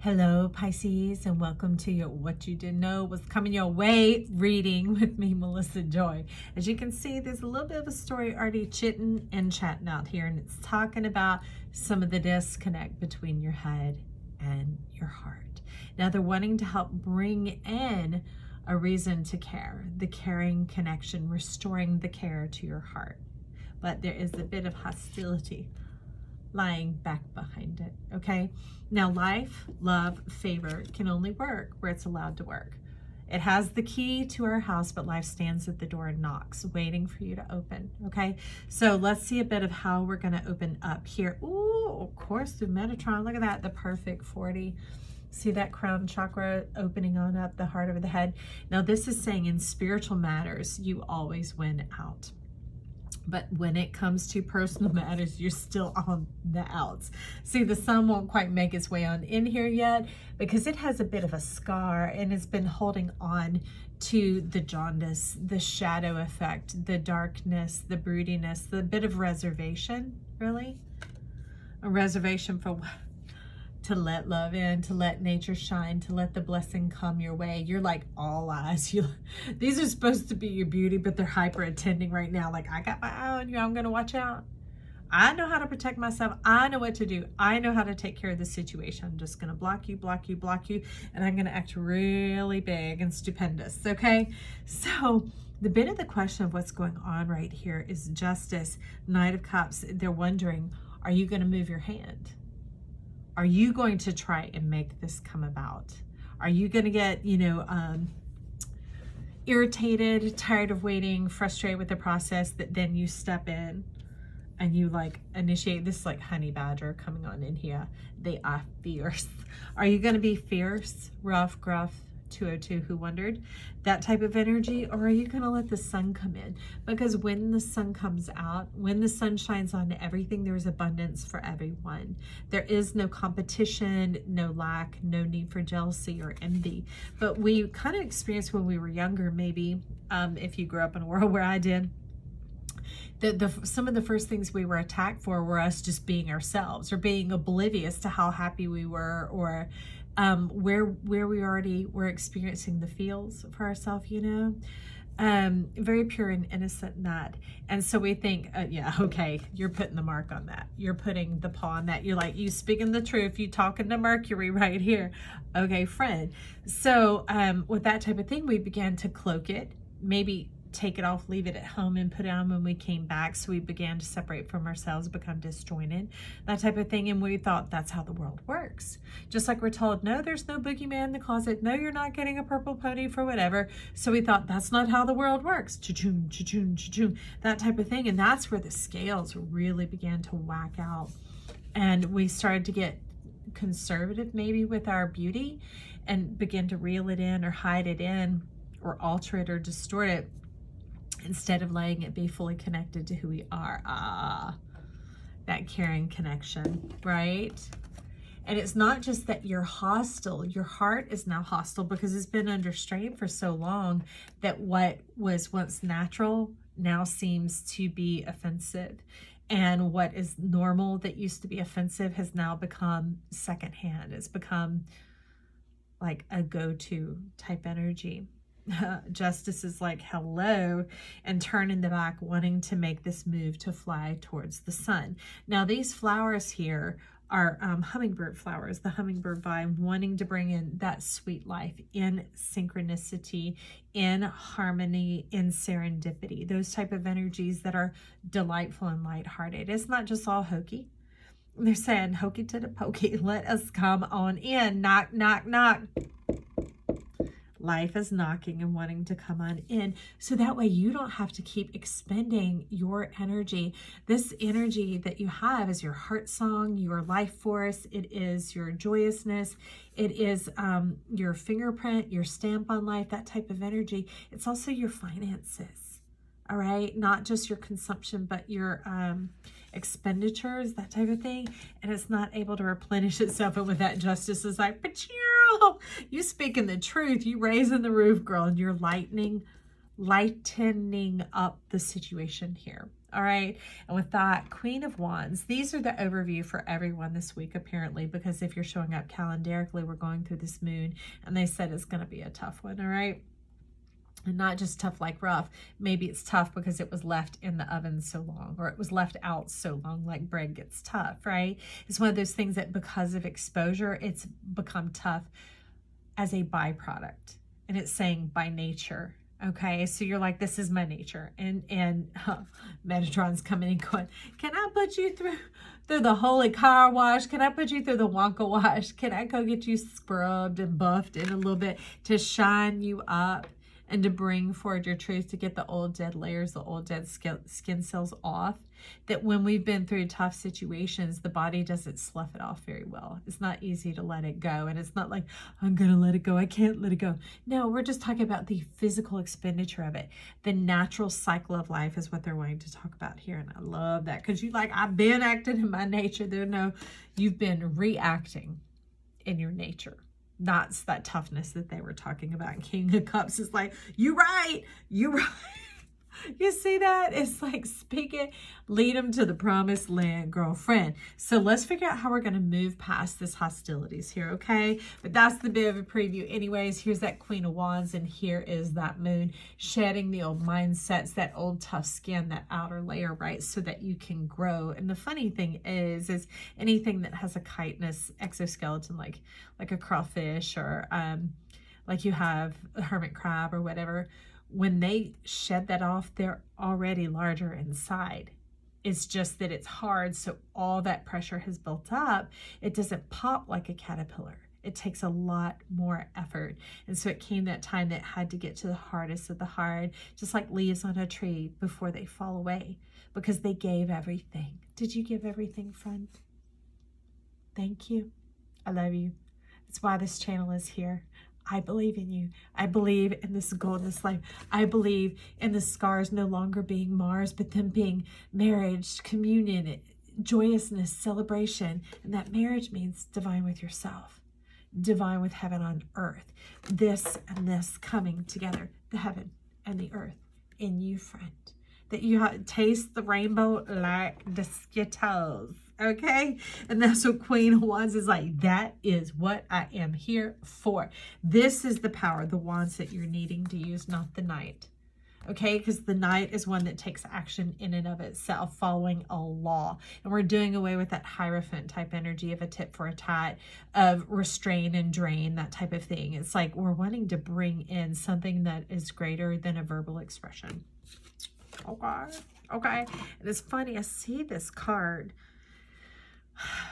Hello, Pisces, and welcome to your What You Didn't Know Was Coming Your Way reading with me, Melissa Joy. As you can see, there's a little bit of a story already chitting and chatting out here, and it's talking about some of the disconnect between your head and your heart. Now, they're wanting to help bring in a reason to care, the caring connection, restoring the care to your heart. But there is a bit of hostility lying back behind it, okay? Now, life, love, favor can only work where it's allowed to work. It has the key to our house, but life stands at the door and knocks, waiting for you to open, okay? So let's see a bit of how we're gonna open up here. Ooh, of course, through Metatron, look at that, the perfect 40. See that crown chakra opening on up, the heart over the head. Now, this is saying in spiritual matters, you always win out. But when it comes to personal matters, you're still on the outs. See, the sun won't quite make its way on in here yet because it has a bit of a scar and it's been holding on to the jaundice, the shadow effect, the darkness, the broodiness, the bit of reservation, really. A reservation for what? To let love in, to let nature shine, to let the blessing come your way. You're like all eyes. These are supposed to be your beauty, but they're hyper attending right now. Like, I got my eye on you. I'm going to watch out. I know how to protect myself. I know what to do. I know how to take care of the situation. I'm just going to block you, block you, block you. And I'm going to act really big and stupendous. Okay. So the bit of the question of what's going on right here is justice. Knight of Cups. They're wondering, are you going to move your hand? Are you going to try and make this come about? Are you going to get, irritated, tired of waiting, frustrated with the process, that then you step in and you like initiate this, like honey badger coming on in here? They are fierce. Are you going to be fierce, rough, gruff, 202 who wondered, that type of energy? Or are you going to let the sun come in? Because when the sun comes out, when the sun shines on everything, there's abundance for everyone. There is no competition, no lack, no need for jealousy or envy. But we kind of experienced when we were younger, maybe if you grew up in a world where I did, some of the first things we were attacked for were us just being ourselves or being oblivious to how happy we were, or where we already were experiencing the feels for ourselves, very pure and innocent in that. And so we think, yeah, okay, you're putting the mark on that. You're putting the paw on that. You're like, you speaking the truth, you talking to Mercury right here. Okay, friend. So with that type of thing, we began to cloak it, maybe take it off, leave it at home, and put it on when we came back. So we began to separate from ourselves, become disjointed, that type of thing. And we thought that's how the world works. Just like we're told, no, there's no boogeyman in the closet. No, you're not getting a purple pony for whatever. So we thought that's not how the world works. Cha-choom, cha-choom, cha-choom, that type of thing. And that's where the scales really began to whack out. And we started to get conservative maybe with our beauty and begin to reel it in or hide it in or alter it or distort it, instead of letting it be fully connected to who we are. That caring connection, right? And it's not just that you're hostile. Your heart is now hostile because it's been under strain for so long that what was once natural now seems to be offensive. And what is normal that used to be offensive has now become secondhand. It's become like a go-to type energy. Justice is like, hello, and turn in the back, wanting to make this move to fly towards the sun. Now, these flowers here are hummingbird flowers, the hummingbird vine, wanting to bring in that sweet life in synchronicity, in harmony, in serendipity, those type of energies that are delightful and lighthearted. It's not just all hokey. They're saying, hokey to the pokey, let us come on in, knock, knock, knock. Life is knocking and wanting to come on in. So that way you don't have to keep expending your energy. This energy that you have is your heart song, your life force. It is your joyousness. It is your fingerprint, your stamp on life, that type of energy. It's also your finances. All right. Not just your consumption, but your expenditures, that type of thing. And it's not able to replenish itself. And with that, justice is like, you speaking the truth, you raising the roof, girl, and you're lightening up the situation here. All right. And with that, Queen of Wands, these are the overview for everyone this week, apparently, because if you're showing up calendarically, we're going through this moon, and they said it's going to be a tough one. All right. And not just tough like rough. Maybe it's tough because it was left in the oven so long, or it was left out so long, like bread gets tough, right? It's one of those things that because of exposure, it's become tough as a byproduct. And it's saying by nature. Okay, so you're like, this is my nature. And Metatron's coming and going, can I put you through the holy car wash? Can I put you through the Wonka wash? Can I go get you scrubbed and buffed in a little bit to shine you up and to bring forward your truth, to get the old dead layers, the old dead skin cells off? That when we've been through tough situations, the body doesn't slough it off very well. It's not easy to let it go. And it's not like, I'm going to let it go. I can't let it go. No, we're just talking about the physical expenditure of it. The natural cycle of life is what they're wanting to talk about here. And I love that, because you like, I've been acting in my nature. No, you've been reacting in your nature. Not that toughness that they were talking about. And King of Cups is like, you right. You see that? It's like, speak it, lead them to the promised land, girlfriend. So let's figure out how we're going to move past this hostilities here, okay? But that's the bit of a preview. Anyways, here's that Queen of Wands, and here is that moon shedding the old mindsets, that old tough skin, that outer layer, right? So that you can grow. And the funny thing is anything that has a chitinous exoskeleton, like a crawfish, or like you have a hermit crab or whatever, when they shed that off, they're already larger inside. It's just that it's hard, so all that pressure has built up. It doesn't pop like a caterpillar. It takes a lot more effort. And so it came that time that it had to get to the hardest of the hard, just like leaves on a tree before they fall away, because they gave everything. Did you give everything, friend? Thank you. I love you. That's why this channel is here. I believe in you. I believe in this golden life. I believe in the scars no longer being Mars, but them being marriage, communion, joyousness, celebration. And that marriage means divine with yourself, divine with heaven on earth. This and this coming together, the heaven and the earth in you, friend. That you taste the rainbow like the Skittles. Okay, and that's what Queen of Wands is like. That is what I am here for. This is the power, the wands that you're needing to use, not the Knight. Okay, because the Knight is one that takes action in and of itself, following a law. And we're doing away with that Hierophant type energy of a tit for a tat, of restrain and drain, that type of thing. It's like we're wanting to bring in something that is greater than a verbal expression. Okay. And it's funny, I see this card.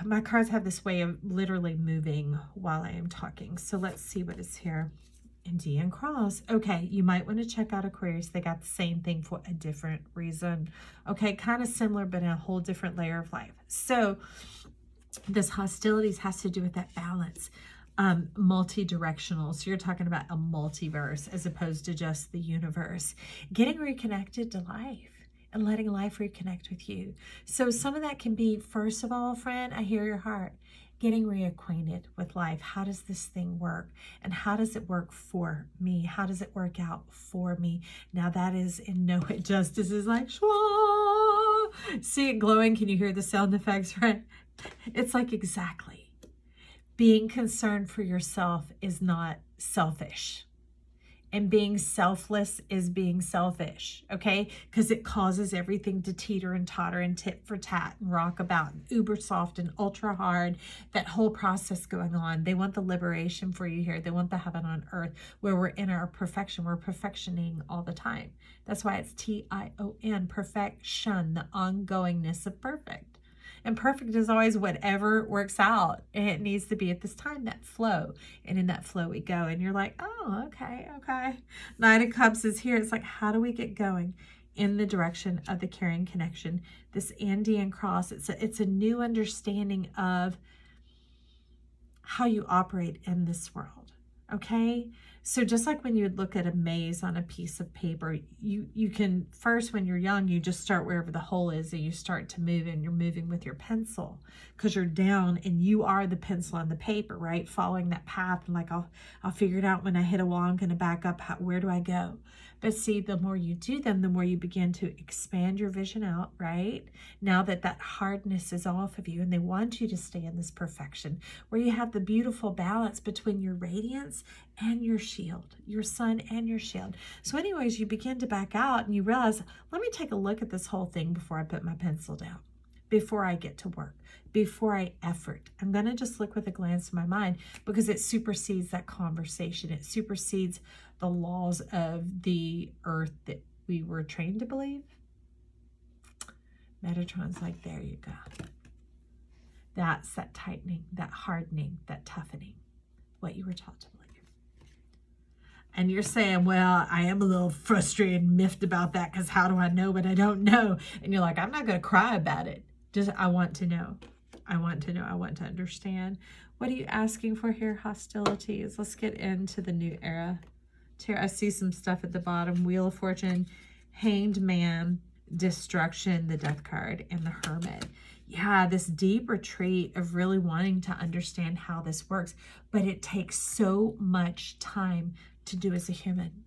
My cards have this way of literally moving while I am talking. So let's see what is here. Indian Cross. Okay, you might want to check out Aquarius. They got the same thing for a different reason. Okay, kind of similar, but in a whole different layer of life. So this hostilities has to do with that balance. Multi-directional. So you're talking about a multiverse as opposed to just the universe. Getting reconnected to life and letting life reconnect with you. So some of that can be, first of all, friend, I hear your heart. Getting reacquainted with life. How does this thing work? And how does it work for me? How does it work out for me? Now that is in no way justice. Is like, shwa. See it glowing? Can you hear the sound effects, right? It's like, exactly. Being concerned for yourself is not selfish. And being selfless is being selfish, okay? Because it causes everything to teeter and totter and tit for tat and rock about, and uber soft and ultra hard, that whole process going on. They want the liberation for you here. They want the heaven on earth where we're in our perfection. We're perfectioning all the time. That's why it's T-I-O-N, perfection, the ongoingness of perfect. And perfect is always whatever works out. And it needs to be at this time, that flow. And in that flow we go. And you're like, oh, okay. Knight of Cups is here. It's like, how do we get going in the direction of the caring connection? This Indian Cross, it's a new understanding of how you operate in this world. Okay? So just like when you would look at a maze on a piece of paper, you can first, when you're young, you just start wherever the hole is and you start to move, and you're moving with your pencil because you're down and you are the pencil on the paper, right? Following that path, and like, I'll figure it out when I hit a wall. I'm going to back up. Where do I go? But see, the more you do them, the more you begin to expand your vision out, right? Now that that hardness is off of you, and they want you to stay in this perfection where you have the beautiful balance between your radiance and your shield, your sun and your shield. So anyways, you begin to back out and you realize, let me take a look at this whole thing before I put my pencil down, before I get to work, before I effort. I'm going to just look with a glance in my mind, because it supersedes that conversation. It supersedes the laws of the earth that we were trained to believe. Metatron's like, there you go. That's that tightening, that hardening, that toughening, what you were taught to believe. And you're saying, well, I am a little frustrated and miffed about that, because how do I know what I don't know? And you're like, I'm not going to cry about it. Just, I want to know. I want to know. I want to understand. What are you asking for here? Hostilities. Let's get into the new era. I see some stuff at the bottom. Wheel of Fortune, Hanged Man, Destruction, the Death card, and the Hermit. Yeah, this deep retreat of really wanting to understand how this works. But it takes so much time to do as a human.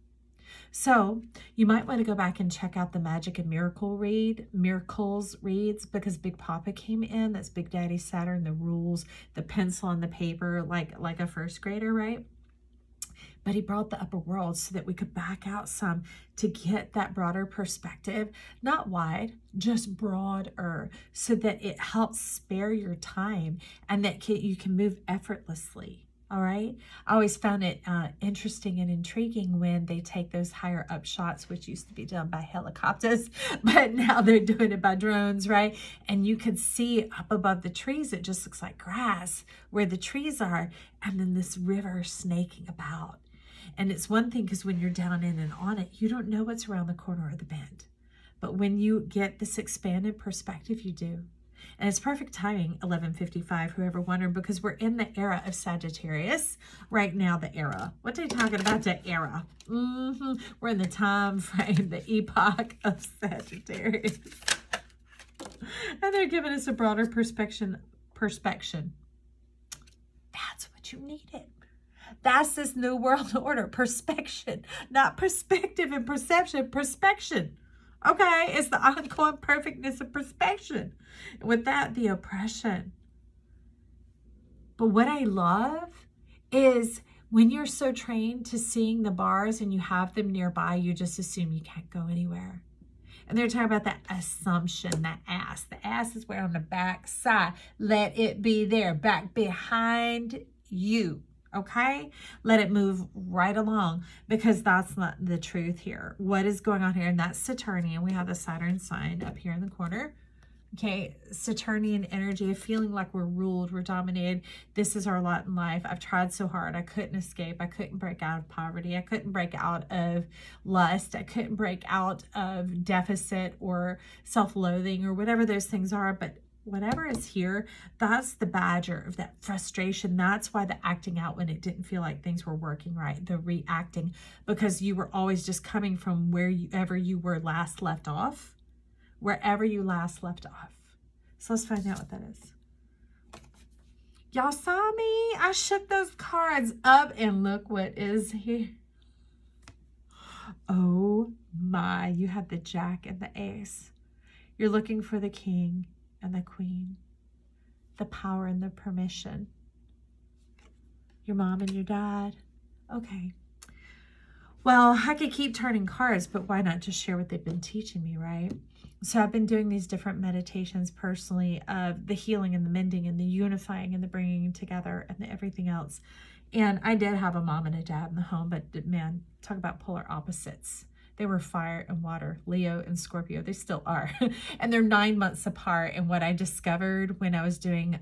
So you might want to go back and check out the Magic and Miracles reads, because Big Papa came in. That's Big Daddy Saturn, the rules, the pencil and the paper, like a first grader, right? But he brought the upper world so that we could back out some to get that broader perspective, not wide, just broader, so that it helps spare your time and that you can move effortlessly. All right. I always found it interesting and intriguing when they take those higher up shots, which used to be done by helicopters, but now they're doing it by drones, right? And you can see up above the trees, it just looks like grass where the trees are, and then this river snaking about. And it's one thing, because when you're down in and on it, you don't know what's around the corner or the bend. But when you get this expanded perspective, you do. And it's perfect timing, 11:55, whoever wondered, because we're in the era of Sagittarius right now. The era. What are they talking about? The era. We're in the time frame, the epoch of Sagittarius. And they're giving us a broader perspection. That's what you needed. That's this new world order. Perspection. Not perspective and perception. Perspection. Okay, it's the ongoing perfectness of perspection. With that, the oppression. But what I love is when you're so trained to seeing the bars and you have them nearby, you just assume you can't go anywhere. And they're talking about that assumption, that ass. The ass is where on the back side. Let it be there, back behind you. Okay, let it move right along, because that's not the truth here. What is going on here? And that's Saturnian. We have the Saturn sign up here in the corner. Okay, Saturnian energy of feeling like we're ruled, we're dominated. This is our lot in life. I've tried so hard. I couldn't escape. I couldn't break out of poverty. I couldn't break out of lust. I couldn't break out of deficit or self-loathing or whatever those things are. But whatever is here, that's the badger of that frustration. That's why the acting out when it didn't feel like things were working right, the reacting, because you were always just coming from wherever you were last left off, wherever you last left off. So let's find out what that is. Y'all saw me? I shook those cards up and look what is here. Oh my, you have the Jack and the Ace. You're looking for the King and the Queen, the power and the permission, your mom and your dad. Okay. Well, I could keep turning cards, but why not just share what they've been teaching me, right? So I've been doing these different meditations personally of the healing and the mending and the unifying and the bringing together and the everything else. And I did have a mom and a dad in the home, but man, talk about polar opposites. They were fire and water, Leo and Scorpio. They still are. And they're 9 months apart. And what I discovered when I was doing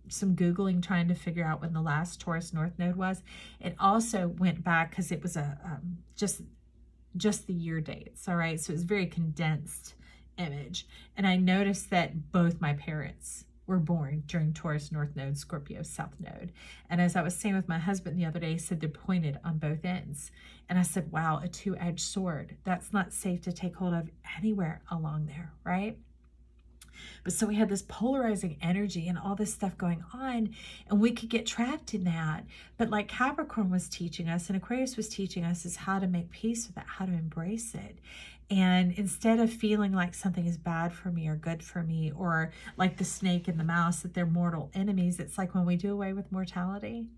some Googling, trying to figure out when the last Taurus North Node was, it also went back because it was a just the year dates. All right. So it was very condensed image. And I noticed that both my parents were born during Taurus North Node, Scorpio South Node. And as I was saying with my husband the other day, he said they're pointed on both ends. And I said, wow, a two-edged sword. That's not safe to take hold of anywhere along there, right? But so we had this polarizing energy and all this stuff going on, and we could get trapped in that. But like Capricorn was teaching us and Aquarius was teaching us is how to make peace with that, how to embrace it. And instead of feeling like something is bad for me or good for me, or like the snake and the mouse, that they're mortal enemies, it's like when we do away with mortality,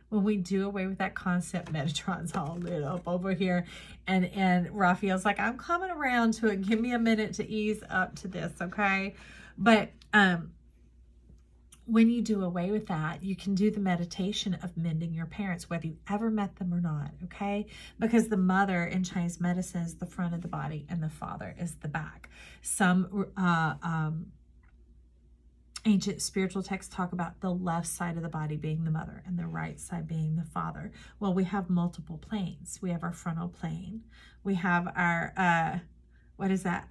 when we do away with that concept, Metatron's all lit up over here. And Raphael's like, I'm coming around to it. Give me a minute to ease up to this, okay? But when you do away with that, you can do the meditation of mending your parents, whether you ever met them or not, okay? Because the mother in Chinese medicine is the front of the body and the father is the back. Some ancient spiritual texts talk about the left side of the body being the mother and the right side being the father. Well, we have multiple planes. We have our frontal plane. We have our, what is that?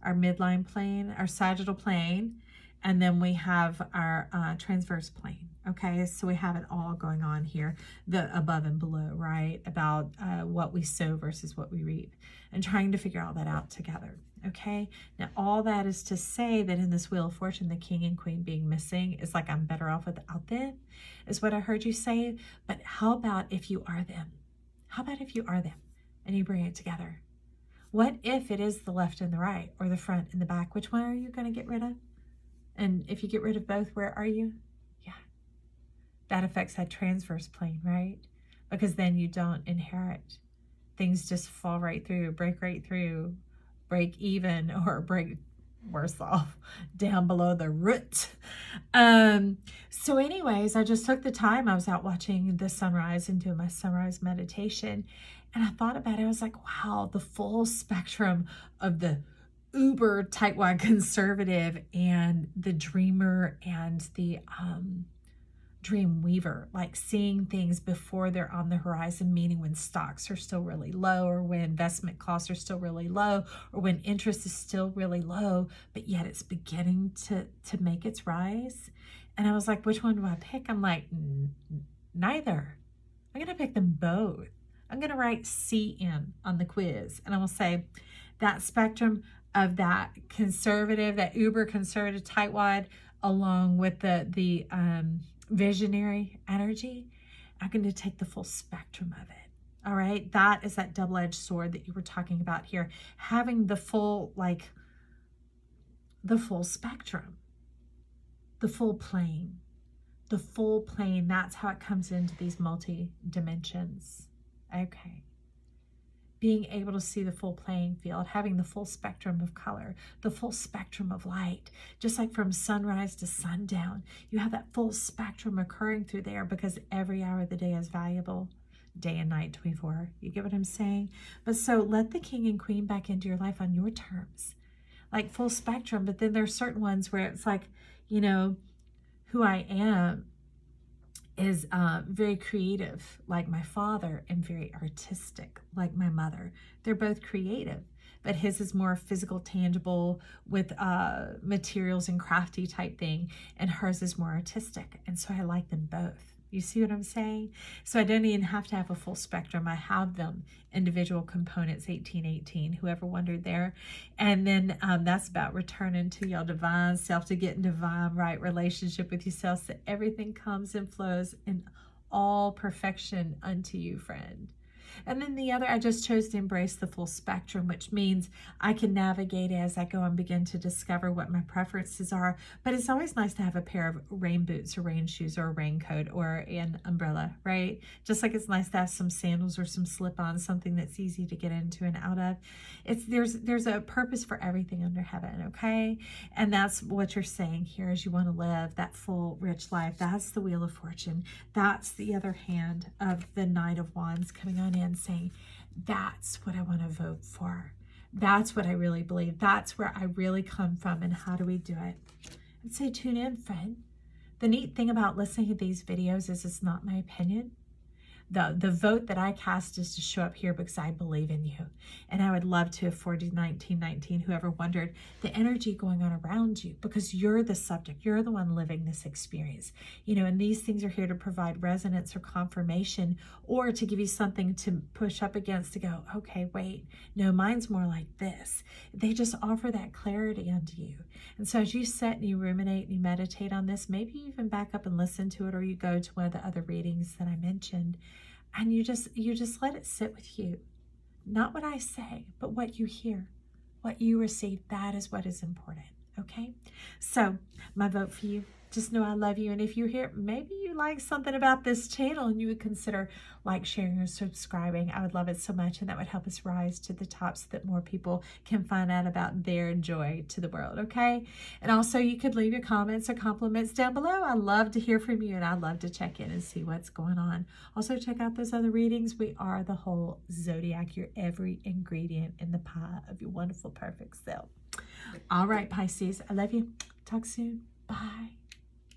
Our midline plane, our sagittal plane. And then we have our transverse plane, okay? So we have it all going on here, the above and below, right? About what we sow versus what we reap, and trying to figure all that out together, okay? Now, all that is to say that in this Wheel of Fortune, the king and queen being missing is like, I'm better off without them, is what I heard you say. But how about if you are them? How about if you are them and you bring it together? What if it is the left and the right, or the front and the back? Which one are you going to get rid of? And if you get rid of both, where are you? Yeah. That affects that transverse plane, right? Because then you don't inherit. Things just fall right through, break even, or break worse off down below the root. So anyways, I just took the time. I was out watching the sunrise and doing my sunrise meditation. And I thought about it. I was like, wow, the full spectrum of the uber tightwad conservative and the dreamer and the dream weaver, like seeing things before they're on the horizon, meaning when stocks are still really low, or when investment costs are still really low, or when interest is still really low, but yet it's beginning to make its rise. And I was like, which one do I pick? I'm like, neither. I'm going to pick them both. I'm going to write CN on the quiz, and I will say that spectrum of that conservative, that uber conservative tightwad, along with the visionary energy, I'm going to take the full spectrum of it. All right, that is that double-edged sword that you were talking about here, having the full, like the full spectrum, the full plane, the full plane. That's how it comes into these multi-dimensions. Okay. Being able to see the full playing field, having the full spectrum of color, the full spectrum of light, just like from sunrise to sundown, you have that full spectrum occurring through there, because every hour of the day is valuable, day and night 24. You get what I'm saying? But so let the king and queen back into your life on your terms, like full spectrum. But then there's certain ones where it's like, you know, who I am is very creative, like my father, and very artistic, like my mother. They're both creative, but his is more physical, tangible, with materials and crafty type thing, and hers is more artistic. And so I like them both. You see what I'm saying? So I don't even have to have a full spectrum. I have them, individual components, 1818, whoever wondered there. And then that's about returning to your divine self, to get in divine right relationship with yourself, so everything comes and flows in all perfection unto you, friend. And then the other, I just chose to embrace the full spectrum, which means I can navigate as I go and begin to discover what my preferences are. But it's always nice to have a pair of rain boots or rain shoes or a raincoat or an umbrella, right? Just like it's nice to have some sandals or some slip-ons, something that's easy to get into and out of. There's a purpose for everything under heaven, okay? And that's what you're saying here, is you want to live that full, rich life. That's the Wheel of Fortune. That's the other hand of the Knight of Wands coming on in, saying, that's what I want to vote for. That's what I really believe. That's where I really come from. And how do we do it? I'd say tune in, friend. The neat thing about listening to these videos is it's not my opinion. The vote that I cast is to show up here because I believe in you. And I would love to afford you 1919, whoever wondered, the energy going on around you, because you're the subject. You're the one living this experience. You know, and these things are here to provide resonance or confirmation, or to give you something to push up against to go, okay, wait, no, mine's more like this. They just offer that clarity unto you. And so as you sit and you ruminate and you meditate on this, maybe you even back up and listen to it, or you go to one of the other readings that I mentioned, and you just let it sit with you. Not what I say, but what you hear, what you receive. That is what is important. Okay? So my vote for you, just know I love you. And if you're here, maybe you like something about this channel and you would consider like, sharing, or subscribing. I would love it so much, and that would help us rise to the top so that more people can find out about their joy to the world, okay? And also, you could leave your comments or compliments down below. I love to hear from you, and I love to check in and see what's going on. Also, check out those other readings. We are the whole zodiac. You're every ingredient in the pie of your wonderful, perfect self. All right, Pisces, I love you. Talk soon. Bye.